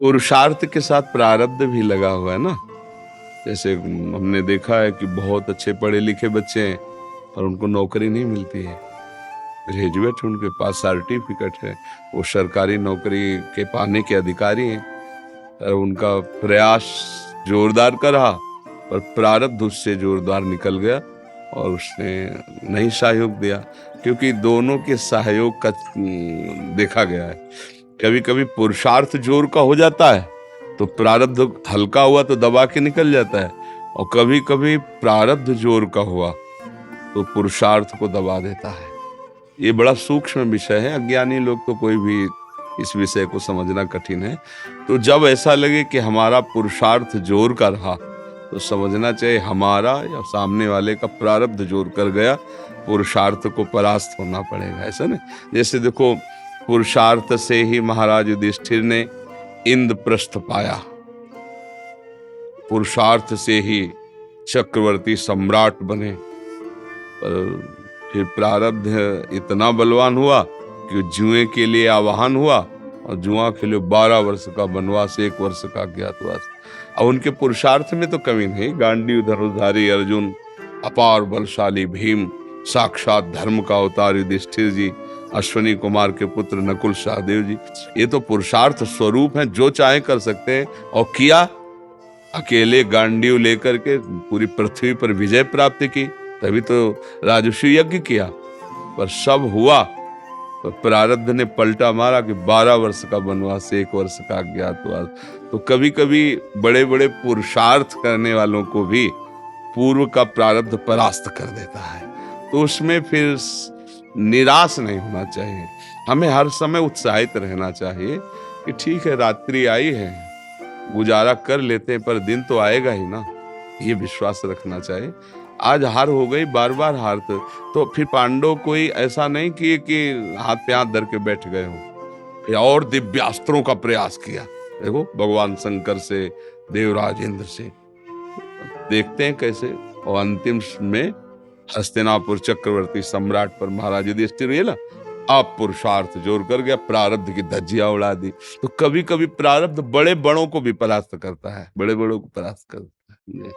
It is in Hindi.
पुरुषार्थ के साथ प्रारब्ध भी लगा हुआ है ना। जैसे हमने देखा है कि बहुत अच्छे पढ़े लिखे बच्चे हैं पर उनको नौकरी नहीं मिलती है। ग्रेजुएट उनके पास सर्टिफिकेट है, वो सरकारी नौकरी के पाने के अधिकारी हैं, पर उनका प्रयास जोरदार का रहा पर प्रारब्ध उससे जोरदार निकल गया और उसने नहीं सहयोग दिया। क्योंकि दोनों के सहयोग का देखा गया है। कभी कभी पुरुषार्थ जोर का हो जाता है तो प्रारब्ध हल्का हुआ तो दबा के निकल जाता है, और कभी कभी प्रारब्ध जोर का हुआ तो पुरुषार्थ को दबा देता है। ये बड़ा सूक्ष्म विषय है, अज्ञानी लोग तो कोई भी इस विषय को समझना कठिन है। तो जब ऐसा लगे कि हमारा पुरुषार्थ जोर का रहा तो समझना चाहिए हमारा या सामने वाले का प्रारब्ध जोर कर गया, पुरुषार्थ को परास्त होना पड़ेगा। ऐसा नहीं, जैसे देखो पुरुषार्थ से ही महाराज युधिष्ठिर ने इंद्रप्रस्थ पाया, पुरुषार्थ से ही चक्रवर्ती सम्राट बने, पर फिर प्रारब्ध इतना बलवान हुआ कि जुए के लिए आवाहन हुआ और जुआ के लिए 12 वर्ष का वनवास, 1 वर्ष का अज्ञातवास। अब उनके पुरुषार्थ में तो कमी नहीं। गांडीव धनुर्धारी अर्जुन, अपार बलशाली भीम, साक्षात धर्म का अवतार युधिष्ठिर जी, अश्वनी कुमार के पुत्र नकुल सहदेव जी, ये तो पुरुषार्थ स्वरूप हैं, जो चाहे कर सकते हैं। और किया, अकेले गांडीव लेकर के पूरी पृथ्वी पर विजय प्राप्त की, तभी तो राजस्व यज्ञ किया। पर सब हुआ तो प्रारब्ध ने पलटा मारा कि 12 वर्ष का वनवास, 1 वर्ष का अज्ञातवास। तो कभी कभी बड़े बड़े पुरुषार्थ करने वालों को भी पूर्व का प्रारब्ध परास्त कर देता है। तो उसमें फिर निराश नहीं होना चाहिए, हमें हर समय उत्साहित रहना चाहिए कि ठीक है, रात्रि आई है, गुजारा कर लेते हैं, पर दिन तो आएगा ही ना, ये विश्वास रखना चाहिए। आज हार हो गई, बार बार हार तो फिर पांडव कोई ऐसा नहीं किए कि हाथ पे हाथ धर के बैठ गए हो, फिर और दिव्यास्त्रों का प्रयास किया। देखो भगवान शंकर से, देवराज इंद्र से, देखते हैं कैसे। और अंतिम में हस्तिनापुर चक्रवर्ती सम्राट पर महाराज युधिष्ठिर ये ना, आप पुरुषार्थ जोर कर गया, प्रारब्ध की धज्जियां उड़ा दी। तो कभी कभी प्रारब्ध बड़े बड़ों को भी परास्त करता है, बड़े बड़ों को परास्त करता है।